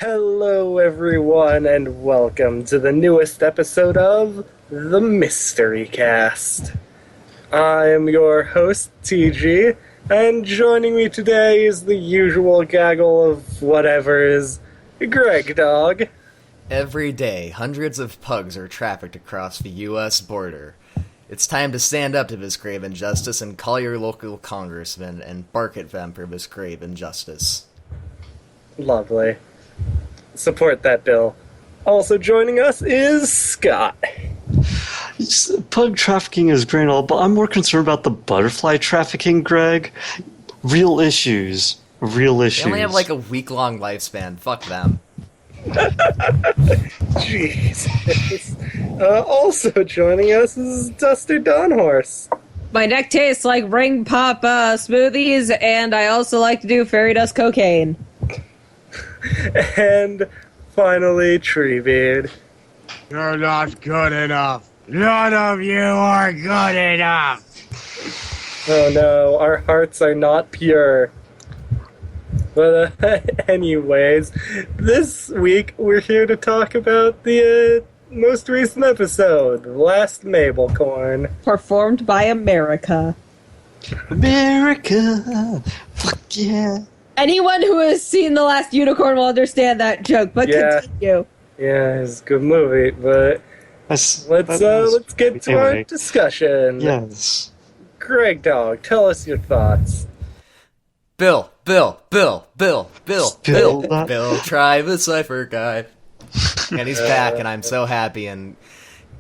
Hello, everyone, and welcome to the newest episode of The Mystery Cast. I am your host, TG, and joining me today is the usual gaggle of whatevers, Greg Dog. Every day, hundreds of pugs are trafficked across the U.S. border. It's time to stand up to this grave injustice and call your local congressman and bark at them for this grave injustice. Lovely. Support that bill. Also joining us is Scott. Pug trafficking is great and all, but I'm more concerned about the butterfly trafficking, Greg. Real issues. Real issues. They only have like a week-long lifespan. Fuck them. Jesus. Also joining us is Duster Dawnhorse. My neck tastes like ring pop smoothies, and I also like to do fairy dust cocaine. And finally, Treebeard. You're not good enough. None of you are good enough. Oh no, our hearts are not pure. But anyways, this week we're here to talk about the most recent episode, Last Mabelcorn. Performed by America. America! Fuck yeah! Anyone who has seen The Last Unicorn will understand that joke, but continue. Yeah, it's a good movie, but let's get to our discussion. Yes. Greg Dog, tell us your thoughts. Bill, try the cipher guy. And he's back, and I'm so happy, and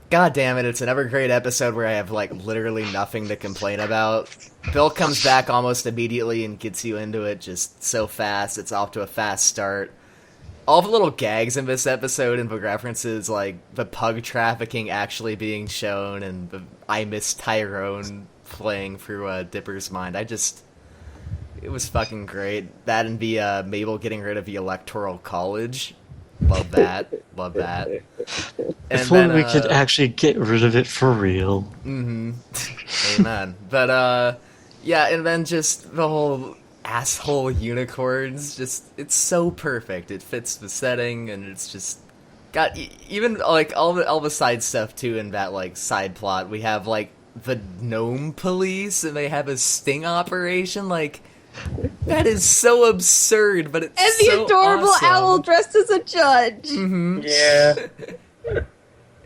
god damn it, it's another great episode where I have, like, literally nothing to complain about. Bill comes back almost immediately and gets you into it just so fast. It's off to a fast start. All the little gags in this episode and the references, like the pug trafficking actually being shown and the I Miss Tyrone playing through Dipper's mind. It was fucking great. That and the Mabel getting rid of the Electoral College. Love that. Love that. And if only we could actually get rid of it for real. Mm-hmm. Amen. But, yeah, and then just the whole asshole unicorns, it's so perfect. It fits the setting, and it's just got, even, like, all the side stuff, too, in that, like, side plot. We have, like, the gnome police, and they have a sting operation, like, that is so absurd, but it's And the so adorable awesome. owl dressed as a judge. Mm-hmm. Yeah.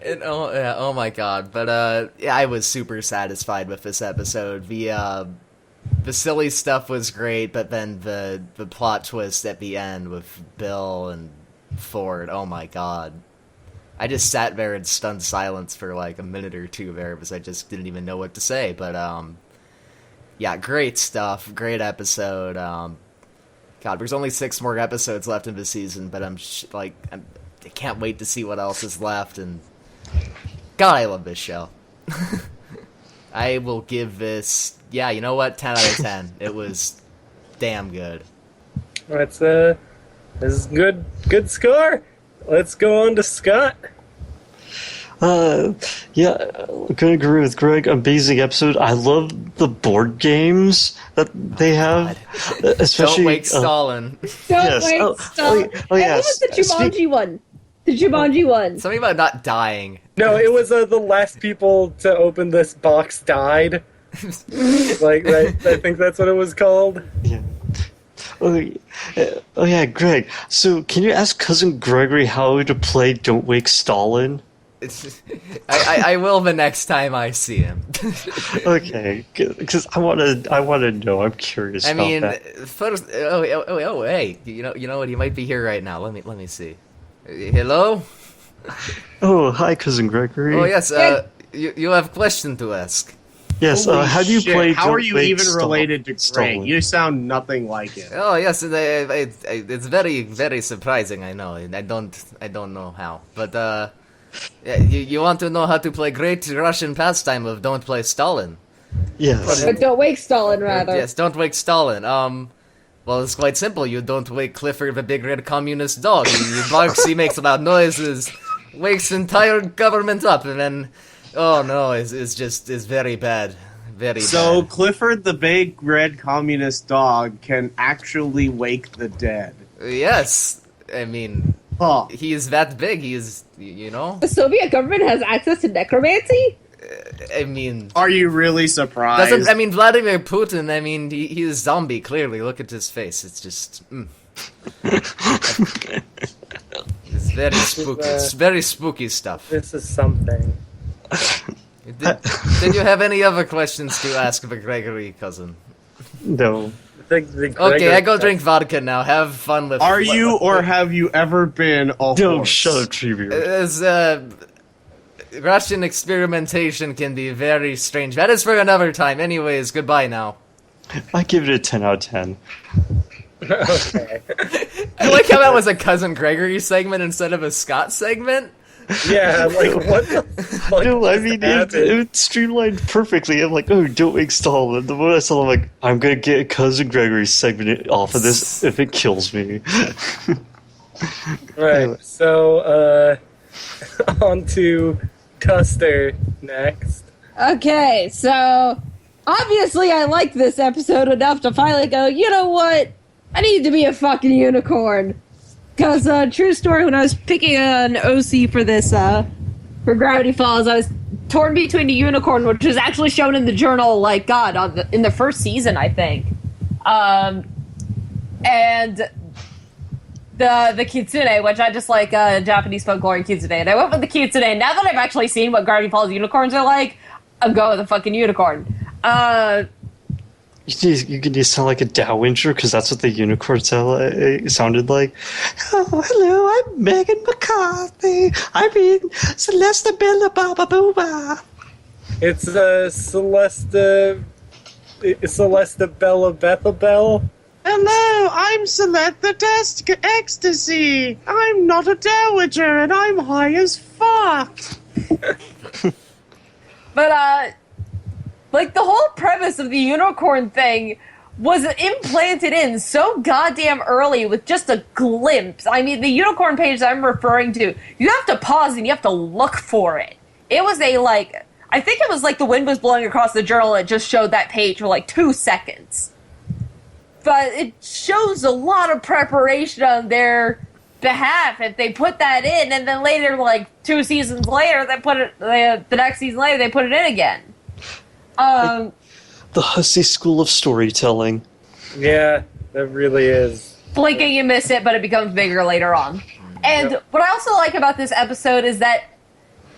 And, oh my god, but yeah, I was super satisfied with this episode. The silly stuff was great, but then the plot twist at the end with Bill and Ford, oh my god. I just sat there in stunned silence for like a minute or two there because I just didn't even know what to say, but yeah, great stuff, great episode. God, there's only 6 more episodes left in this season, but I can't wait to see what else is left, and God, I love this show. I will give this, yeah, you know what, 10 out of 10. It was damn good. This is good score. Let's go on to Scott. Yeah, I'm gonna agree with Greg. Amazing episode. I love the board games that they have. Especially, Don't Wake Stalin. Don't wait, stop. yeah. What was the Jumanji one? The Jumanji one. Something about not dying. No, it was the last people to open this box died. I think that's what it was called. Yeah. Oh yeah, Greg. So, can you ask Cousin Gregory how to play Don't Wake Stalin? I will the next time I see him. Okay, because I want to know. I'm curious. I mean, about that. first, hey, you know what? He might be here right now. Let me see. Hello? Oh, hi, Cousin Gregory. Oh yes, you have question to ask. Yes. Holy How do you shit. play? How Don't are you Wake even related to Greg? Stalin? You sound nothing like it. Oh yes, it's very very surprising. I know. I don't know how, but yeah, you want to know how to play great Russian pastime of Don't Play Stalin? Yes. But don't wake Stalin, rather. Yes, Don't Wake Stalin. Well, it's quite simple. You don't wake Clifford the big red communist dog. He barks, he makes loud noises, wakes the entire government up, and then, oh no, it's very bad. Very So bad. Clifford the big red communist dog can actually wake the dead. Yes. I mean, Huh. he is that big. He is, you know. The Soviet government has access to necromancy? I mean, Are you really surprised? Vladimir Putin. I mean, he is zombie. Clearly, look at his face. It's just. It's very spooky. It's very spooky stuff. This is something. Did you have any other questions to ask the Gregory cousin? No. Okay, I go drink vodka now. Have fun with. Are you or have you ever been a horse? No, shut up, Treebeard. As Russian experimentation can be very strange. That is for another time. Anyways, goodbye now. I give it a 10 out of 10. Okay. I like how that was a Cousin Gregory segment instead of a Scott segment. Yeah, like, what the fuck? No, I just mean, happened? it installed perfectly. I'm like, oh, don't install it. The moment I saw it, I'm like, I'm gonna get a Cousin Gregory segment off of this if it kills me. Right, so, on to Custer next. Okay, so obviously I liked this episode enough to finally go, you know what? I need to be a fucking unicorn. Because, true story, when I was picking an OC for this, for Gravity Falls, I was torn between a unicorn, which was actually shown in the journal, like, God, in the first season, I think. And the Kitsune, which I just like, Japanese folklore and Kitsune. And I went with the Kitsune. Now that I've actually seen what Gravity Falls unicorns are like, I'm going with the fucking unicorn. You can just sound like a Dowager, because that's what the unicorn sounded like. Oh, hello, I'm Megan McCarthy. I mean, Celeste Bella Baba Booba. It's, Celeste Bella Bethel. Hello, I'm Celeste the Desk Ecstasy. I'm not a dowager, and I'm high as fuck. But, like, the whole premise of the unicorn thing was implanted in so goddamn early with just a glimpse. I mean, the unicorn page that I'm referring to, you have to pause and you have to look for it. It was I think it was like the wind was blowing across the journal and it just showed that page for like 2 seconds. But it shows a lot of preparation on their behalf if they put that in, and then later, like 2 seasons later, the next season later, they put it in again. The Hussey School of Storytelling. Yeah, that really is. Blinking, you miss it, but it becomes bigger later on. And what I also like about this episode is that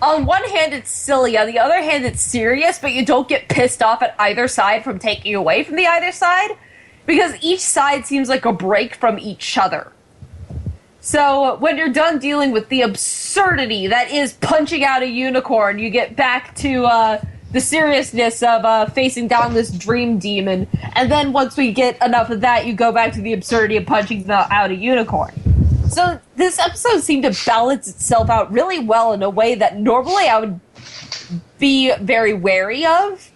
on one hand it's silly, on the other hand it's serious, but you don't get pissed off at either side from taking away from the either side, because each side seems like a break from each other. So when you're done dealing with the absurdity that is punching out a unicorn, you get back to the seriousness of facing down this dream demon, and then once we get enough of that, you go back to the absurdity of punching out a unicorn. So this episode seemed to balance itself out really well in a way that normally I would be very wary of.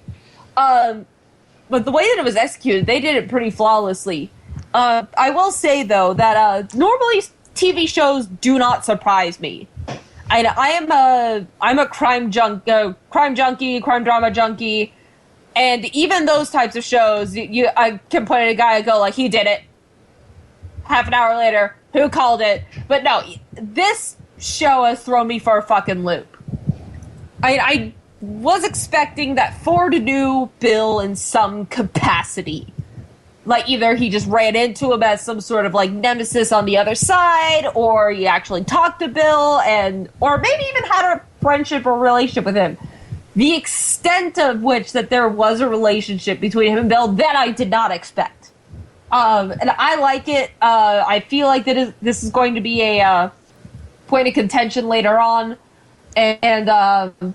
But the way that it was executed, they did it pretty flawlessly. I will say, though, that normally TV shows do not surprise me. I'm a crime junkie, crime drama junkie, and even those types of shows, I can point at a guy and go like, he did it. Half an hour later, who called it? But no, this show has thrown me for a fucking loop. I was expecting that Ford knew Bill in some capacity. Like, either he just ran into him as some sort of, like, nemesis on the other side, or he actually talked to Bill, or maybe even had a friendship or relationship with him. The extent of which that there was a relationship between him and Bill, that I did not expect. And I like it. I feel like this is going to be a point of contention later on. And I'm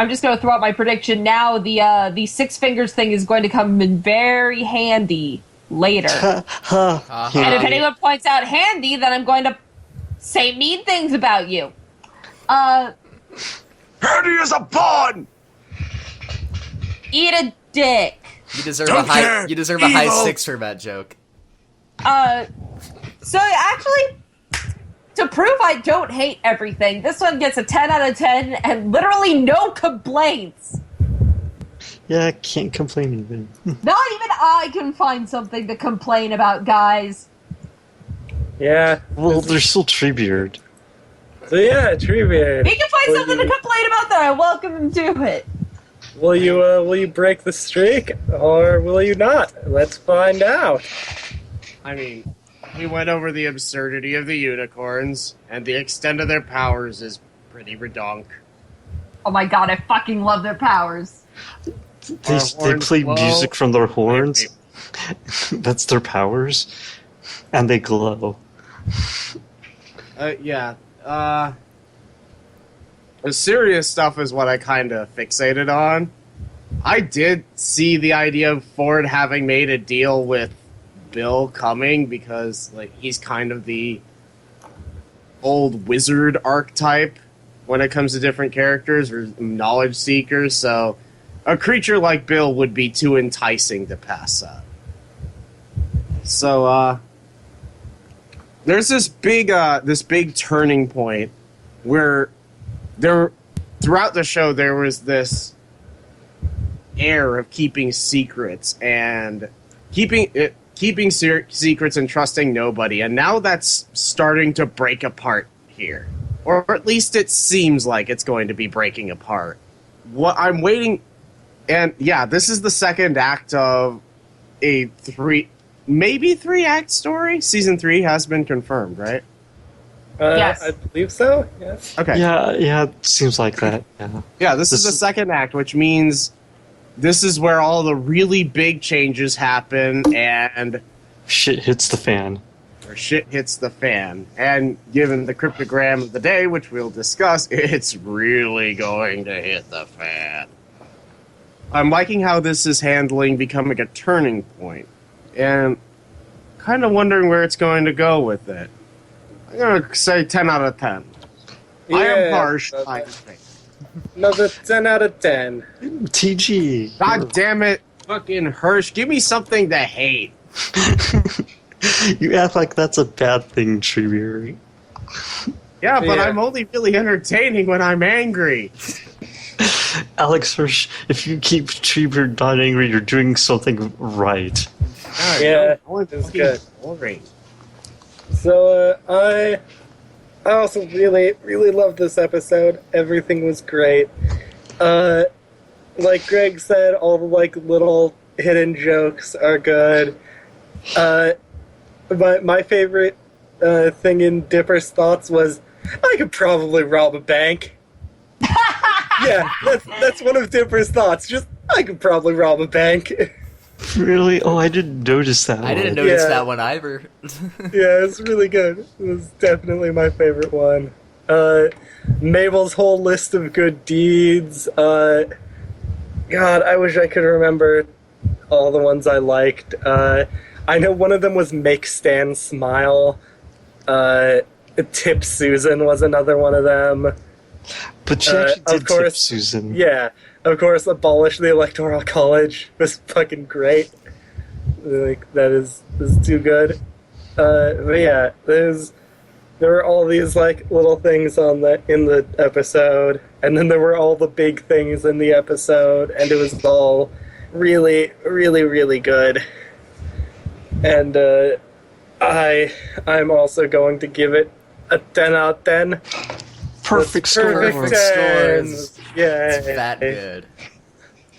just going to throw out my prediction now. The Six Fingers thing is going to come in very handy later. And if anyone points out handy, then I'm going to say mean things about you. Handy is a pawn! Eat a dick. You deserve a high 6 for that joke. So actually, to prove I don't hate everything, this one gets a 10 out of 10 and literally no complaints. Yeah, I can't complain even. Not even I can find something to complain about, guys. Yeah. Well, they're still Treebeard. So yeah, Treebeard. He can find something to complain about that. I welcome him to it. Will you break the streak, or will you not? Let's find out. I mean, we went over the absurdity of the unicorns, and the extent of their powers is pretty redonk. Oh my god, I fucking love their powers. They play glow. music from their horns. That's their powers. And they glow. Yeah. The serious stuff is what I kind of fixated on. I did see the idea of Ford having made a deal with Bill coming because, like, he's kind of the old wizard archetype when it comes to different characters or knowledge seekers. So a creature like Bill would be too enticing to pass up. So, there's this big turning point where throughout the show there was this air of keeping secrets and keeping secrets and trusting nobody, and now that's starting to break apart here, or at least it seems like it's going to be breaking apart. What I'm waiting, and yeah, this is the second act of a maybe 3-act story. Season 3 has been confirmed, right? Yes. I believe so. Yes. Okay. Yeah, it seems like that. Yeah. Yeah, this is the second act, which means this is where all the really big changes happen and Shit hits the fan. where shit hits the fan. And given the cryptogram of the day, which we'll discuss, it's really going to hit the fan. I'm liking how this is becoming a turning point, and kind of wondering where it's going to go with it. I'm going to say 10 out of 10. I am harsh. I think. Another 10 out of 10. TG. God damn it, fucking Hirsch. Give me something to hate. You act like that's a bad thing, Treebeard. Yeah, but Yeah. I'm only really entertaining when I'm angry. Alex Hirsch, if you keep Treebeard not angry, you're doing something right. God, Yeah, only it's fucking good. boring. So I also really loved this episode. Everything was great. Like Greg said, all the little hidden jokes are good. My favorite thing in Dipper's thoughts was, I could probably rob a bank. Yeah, that's one of Dipper's thoughts. Just, I could probably rob a bank. Really? Oh, I didn't notice that I didn't one. notice Yeah. that one either. Yeah, it's really good. It was definitely my favorite one. Mabel's whole list of good deeds. God, I wish I could remember all the ones I liked. I know one of them was make Stan smile. Tip Susan was another one of them. But she actually of did tip course, Susan. Yeah, of course, abolish the Electoral College was fucking great. Like, that is too good. But yeah, there were all these little things in the episode, and then there were all the big things in the episode, and it was all really, really, really good. And I'm also going to give it a 10 out of 10. Perfect score. Perfect scores. 10. Yeah. It's that good.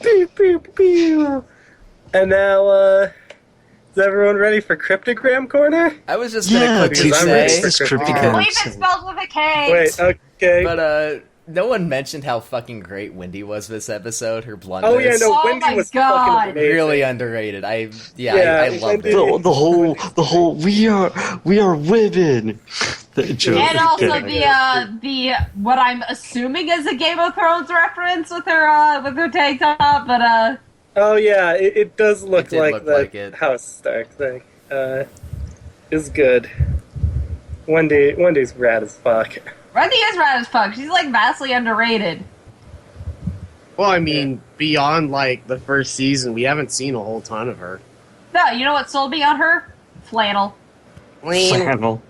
Pew, pew, pew. And now, is everyone ready for Cryptogram Corner? I was just gonna Yeah, quickly dude, I'm say, ready this for Cryptogram. Cryptogram. I believe it's spelled with a K. Wait, okay. but no one mentioned how fucking great Wendy was this episode. Her bluntness. Oh yeah, no, Oh Wendy my was God. fucking amazing. Really underrated. I Yeah, loved Wendy- it. The whole we are women. The joke. And also Yeah. the what I'm assuming is a Game of Thrones reference with her tank top, but Oh yeah, it does look It did like look the like it. House Stark thing. Is good. Wendy's rad as fuck. Wendy is rad as fuck. She's vastly underrated. Well, I mean, beyond the first season, we haven't seen a whole ton of her. No, you know what sold me on her? Flannel. Flannel.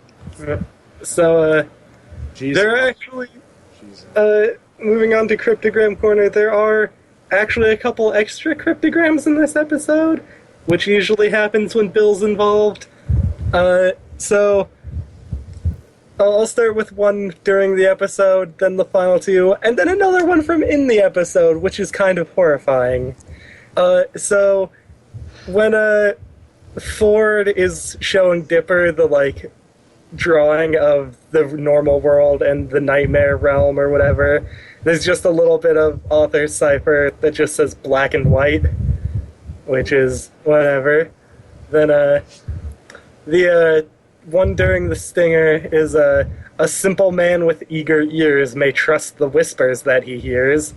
So Jeez, there are actually Jesus. moving on to Cryptogram Corner, there are actually a couple extra cryptograms in this episode, which usually happens when Bill's involved. So I'll start with one during the episode, then the final two, and then another one from in the episode, which is kind of horrifying. So, when Ford is showing Dipper the, like, drawing of the normal world and the nightmare realm or whatever, there's just a little bit of author cipher that just says black and white, which is whatever. Then, the one during the stinger is a simple man with eager ears may trust the whispers that he hears,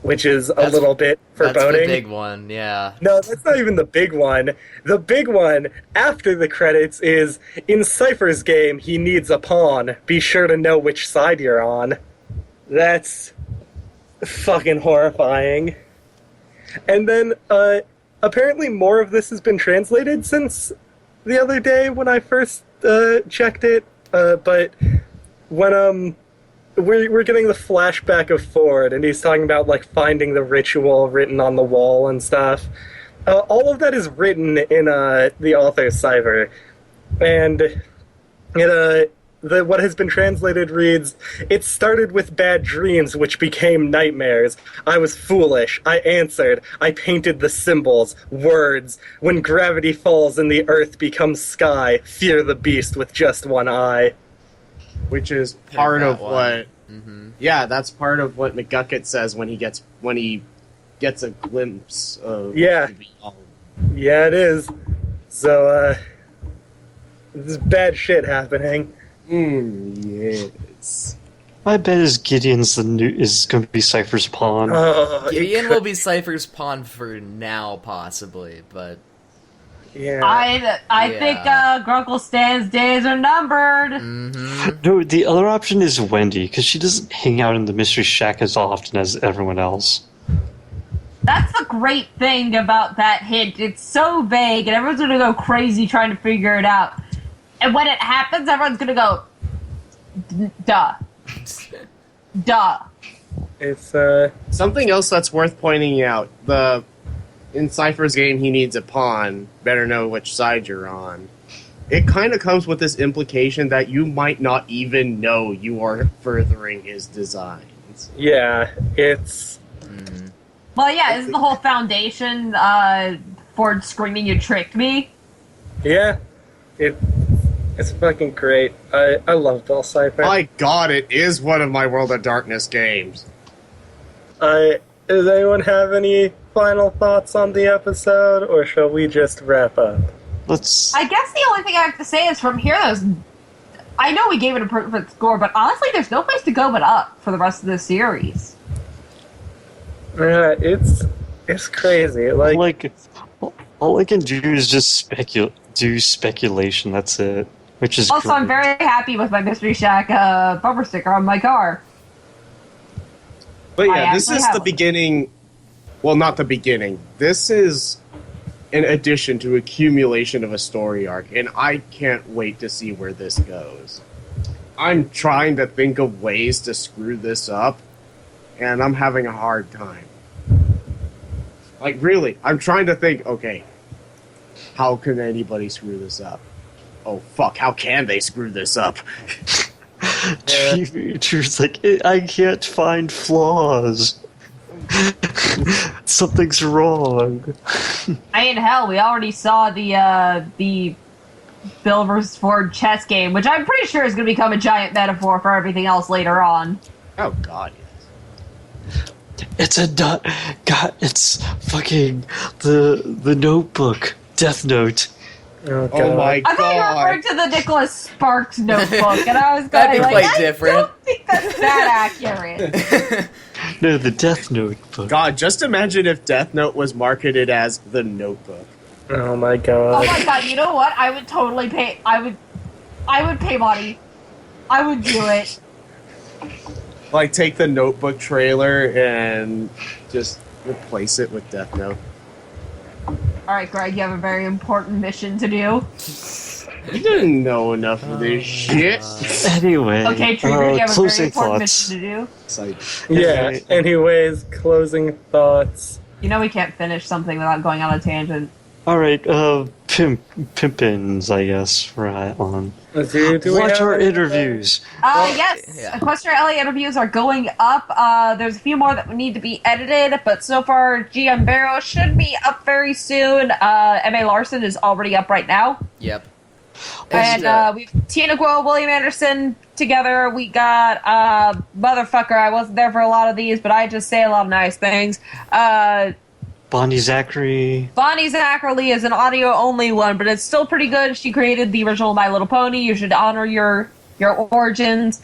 which is a little bit foreboding. That's the big one, yeah. No, that's not even the big one. The big one, after the credits, is, in Cypher's game, he needs a pawn. Be sure to know which side you're on. That's fucking horrifying. And then, apparently more of this has been translated since the other day when I first checked it, but when we're getting the flashback of Ford, and he's talking about, like, finding the ritual written on the wall and stuff. All of that is written in the author's cipher, and what has been translated reads, "It started with bad dreams, which became nightmares. I was foolish. I answered. I painted the symbols, words. When gravity falls and the earth becomes sky, fear the beast with just one eye." Which is part of one. what... Mm-hmm. Yeah, that's part of what McGucket says when he gets a glimpse of... Yeah. Yeah, it is. So, there's bad shit happening. Yes. My bet is Gideon's is going to be Cypher's pawn. Gideon will be Cypher's pawn for now, possibly, but... Yeah. I think Grunkle Stan's days are numbered. Mm-hmm. No, the other option is Wendy, because she doesn't hang out in the Mystery Shack as often as everyone else. That's the great thing about that hint. It's so vague, and everyone's gonna go crazy trying to figure it out. And when it happens, everyone's gonna go, duh. Duh. It's, Something else that's worth pointing out. In Cypher's game, he needs a pawn. Better know which side you're on. It kind of comes with this implication that you might not even know you are furthering his designs. yeah, it's... Well, yeah, isn't the whole foundation Ford screaming, "You tricked me"? Yeah, it's fucking great. I love Bell Cypher. My god, it is one of my World of Darkness games. Does anyone have any final thoughts on the episode, or shall we just wrap up? I guess the only thing I have to say is from here, I know we gave it a perfect score, but honestly, there's no place to go but up for the rest of the series. Yeah, it's crazy. Like, all I can do is just do speculation. That's it. Which is also, great. I'm very happy with my Mystery Shack bumper sticker on my car. But I yeah, this actually is have the one. beginning. Well, not the beginning. This is an addition to accumulation of a story arc, and I can't wait to see where this goes. I'm trying to think of ways to screw this up, and I'm having a hard time. Like, really, I'm trying to think, okay, how can anybody screw this up? Oh, fuck, how can they screw this up? Drew's like, I can't find flaws. Something's wrong. I mean, hell, we already saw the Bill versus Ford chess game, which I'm pretty sure is going to become a giant metaphor for everything else later on. Oh, God, yes. It's it's fucking the Notebook, Death Note. oh, Oh God. my I thought you were God. referring to the Nicholas Sparks notebook, and I was That'd be going quite I different. don't think that's that accurate. No, the Death Notebook. God, just imagine if Death Note was marketed as the Notebook. Oh my Oh god. my god, you know what? I would totally pay. I would pay money. I would do it. Like, take the Notebook trailer and just replace it with Death Note. Alright, Greg, you have a very important mission to do. You didn't know enough of this shit. Anyway, Okay, Trigger, you have a very closing important thoughts. mission to do. It's like, Yeah, anyways, closing thoughts. You know we can't finish something without going on a tangent. All right, pimpins, I guess, we're on. Let's see, do we Watch have our any- interviews. Yes, yeah. Equestria LA interviews are going up. There's a few more that need to be edited, but so far, GM Barrow should be up very soon. M.A. Larson is already up right now. Yep. And we've Tina Guo, William Anderson together. We got motherfucker. I wasn't there for a lot of these, but I just say a lot of nice things. Bonnie Zachary. Bonnie Zachary is an audio only one, but it's still pretty good. She created the original My Little Pony. You should honor your origins.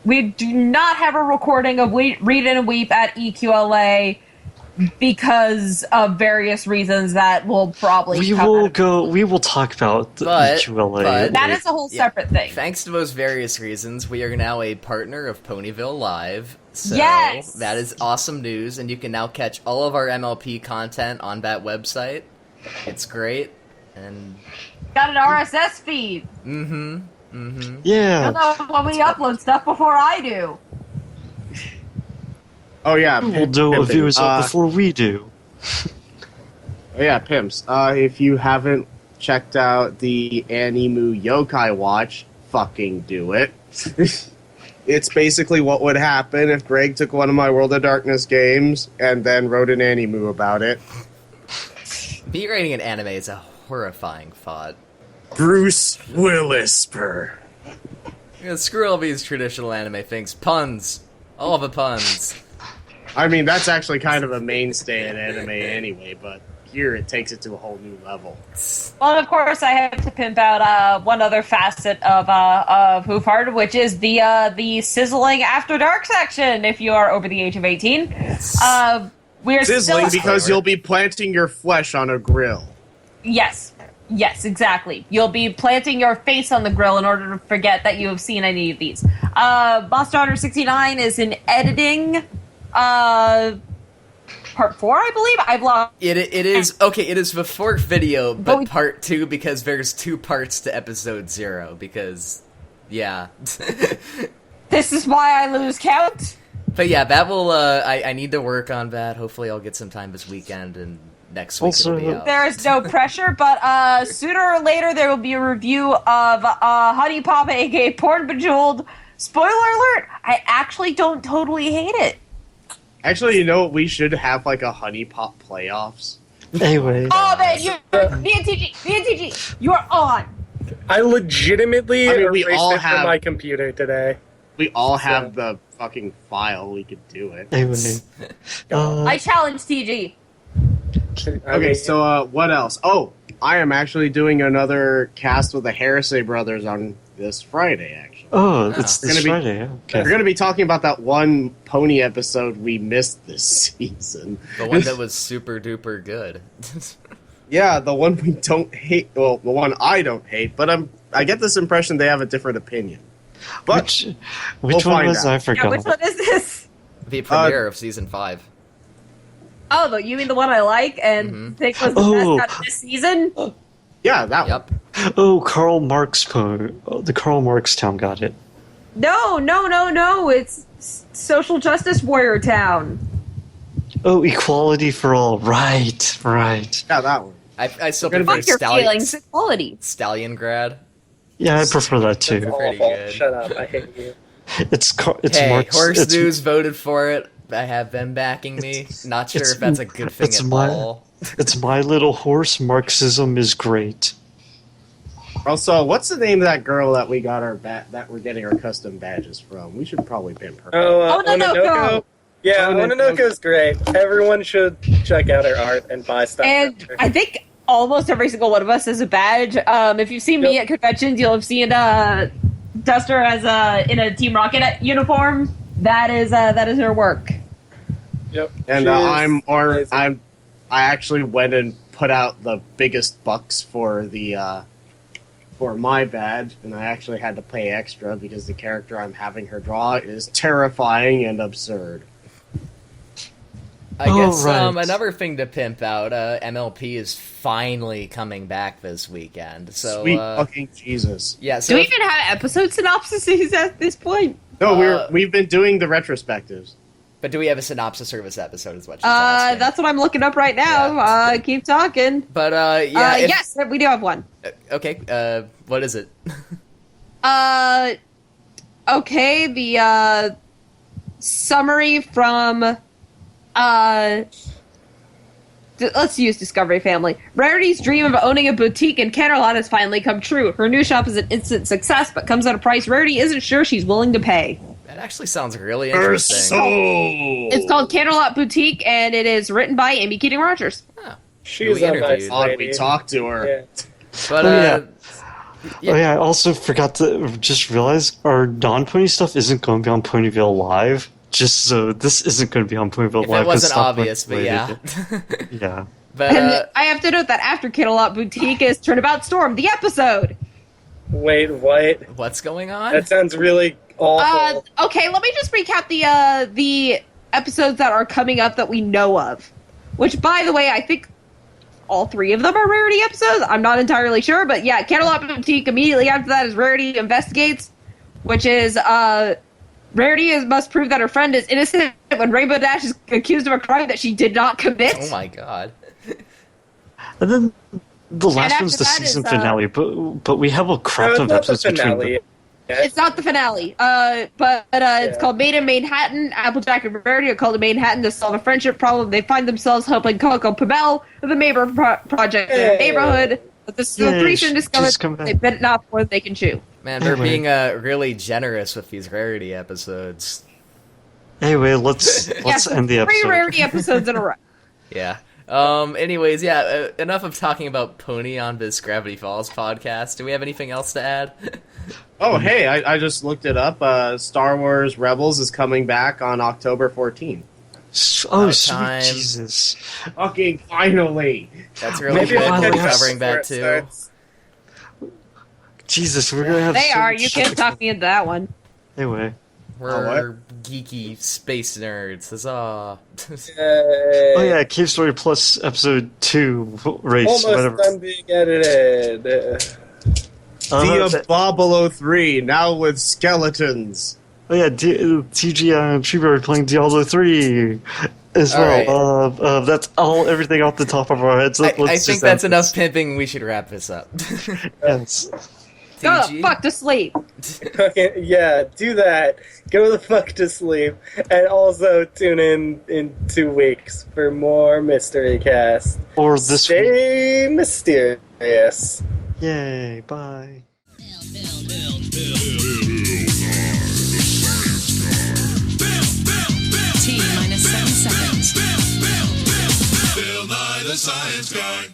We do not have a recording of Read and Weep at EQLA because of various reasons that will probably We come will out of- we will talk about the But- EQLA. but- That is a whole separate thing. Thanks to those various reasons, we are now a partner of Ponyville Live. So Yes! that is awesome news, and you can now catch all of our MLP content on that website. It's great, and Got an RSS feed. mm-hmm. Yeah. You'll know when we upload stuff before I do. Oh yeah, We'll do a pimping. viewers up before we do. Oh yeah, pimps. If you haven't checked out the Animu Yokai Watch, fucking do it. It's basically what would happen if Greg took one of my World of Darkness games and then wrote an Animu about it. Me writing an anime is a horrifying thought. Bruce Willisper. Yeah, screw all these traditional anime things. Puns. All the puns. I mean, that's actually kind of a mainstay in anime anyway, but here it takes it to a whole new level. Well, of course, I have to pimp out one other facet of Hoof Hearted, which is the sizzling After Dark section. If you are over the age of 18, we are Sizzling still because you'll be planting your flesh on a grill. yes, exactly. You'll be planting your face on the grill in order to forget that you have seen any of these. Monster Hunter 69 is in editing. Part 4, I believe. I've lost. It is okay. It is the fourth video, But but we- part 2 because there's 2 parts to episode 0. Because, yeah. This is why I lose count. But yeah, that will. I need to work on that. Hopefully, I'll get some time this weekend, and next week Also, it'll be out. There is no pressure, but sooner or later there will be a review of Honey Papa, aka Porn Bejeweled. Spoiler alert! I actually don't totally hate it. Actually, you know what? We should have like a Honey Pop playoffs. Anyway. Oh man, VNTG, you're on. I legitimately I mean, we erased all it from have- my computer today. We all have the fucking file. We could do it. Anyway. I challenge TG. Okay, so what else? Oh, I am actually doing another cast with the Heresy Brothers on this Friday, actually. Oh, it's Gonna this be- Friday. Okay. We're going to be talking about that one pony episode we missed this season. The one that was super duper good. Yeah, the one we don't hate. Well, the one I don't hate, but I get this impression they have a different opinion. But Which we'll one find was out. I Yeah, forgot? which one is this? The premiere of season 5. Oh, you mean the one I like and think was the Oh. best out of this season? Yeah, that one. Yep. Oh, Karl Marx poem. Oh, the Karl Marx town got it. No. It's Social Justice Warrior Town. Oh, equality for all. Right. Yeah, that one. I still Fuck prefer Fuck your feelings. Equality. Stalliongrad. Yeah, I prefer that too. Pretty Awful. good. Shut up. I hate you. It's Hey, Marx. Horse it's, News voted for it. I have them backing me. Not sure it's- if that's a good thing it's at my- all. It's My Little Horse. Marxism is great. Also, what's the name of that girl that we got that we're getting our custom badges from? We should probably pimp her. Oh, Ononoko. Ononoko. Yeah, Ononoko. Ononoko's great. Everyone should check out her art and buy stuff. And from her. I think almost every single one of us has a badge. If you've seen me Yep. at conventions, you'll have seen Duster as in a Team Rocket uniform. That is her work. Yep. And She is amazing. I actually went and put out the biggest bucks for the for my badge, and I actually had to pay extra because the character I'm having her draw is terrifying and absurd. I guess right. another thing to pimp out, MLP is finally coming back this weekend. So Sweet fucking Jesus! yeah, Do so we even have episode synopsises at this point? No, Uh, we've been doing the retrospectives. But do we have a synopsis of this episode? Is what she's asking. That's what I'm looking up right now. Keep talking. But yes, we do have one. Okay. What is it? Okay. The summary from let's use Discovery Family. Rarity's dream of owning a boutique in Canterlot has finally come true. Her new shop is an instant success, but comes at a price Rarity isn't sure she's willing to pay. That actually sounds really Her interesting. soul. It's called Canterlot Boutique, and it is written by Amy Keating Rogers. Oh. She's We a nice interviewed. Odd lady. we talked to her. Yeah. But Oh yeah, I also forgot to just realize our non-Pony stuff isn't going to be on Ponyville Live. Just so this isn't going to be on Ponyville if Live. it wasn't 'cause Stop obvious, but yeah. Yeah. But And I have to note that after Canterlot Boutique is Turnabout Storm, the episode. Wait, what? what's going on? That sounds really awful. Okay, let me just recap the episodes that are coming up that we know of. Which, by the way, I think all 3 of them are Rarity episodes. I'm not entirely sure, but yeah, Canterlot Boutique. Immediately after that is Rarity Investigates, which is Rarity must prove that her friend is innocent when Rainbow Dash is accused of a crime that she did not commit. Oh my god. And then the last after one's the that season is, finale, but we have a crap No, it's of not the episodes between finale. them. It's not the finale, but it's called Made in Manhattan. Applejack and Rarity are called to Manhattan to solve a friendship problem. They find themselves helping Coco Pamel with a neighbor project in their neighborhood. But the three soon discover they bit off more than they can chew. Man, they're Anyway. being really generous with these Rarity episodes. Anyway, let's Yes, end the 3 episode. Rarity episodes in a row. Yeah. Anyways, enough of talking about Pony on this Gravity Falls podcast. Do we have anything else to add? Oh, hey, I just looked it up. Star Wars Rebels is coming back on October 14th. Oh, About sweet time. Jesus. Fucking finally. That's really Maybe good. I'll We'll be catch up covering before that it too. starts. Jesus, we're gonna have They so are. much You can't shit. talk me into that one. Anyway. We're geeky space nerds. Huzzah. Oh yeah, Cave Story Plus Episode 2 race, Almost whatever. done being edited. Diablo 3, now with skeletons. Oh yeah, TG and Treeberry playing Diablo 3 as well. That's everything off the top of our heads. I Let's think just that's end enough this. pimping. We should wrap this up. Yes. Go TG? the fuck to sleep. Okay, yeah, do that. Go the fuck to sleep. And also tune in 2 weeks for more Mystery Cast. Or this week. Stay mysterious. Yay, bye. T minus 7 seconds. Bill Nye the Science Guy.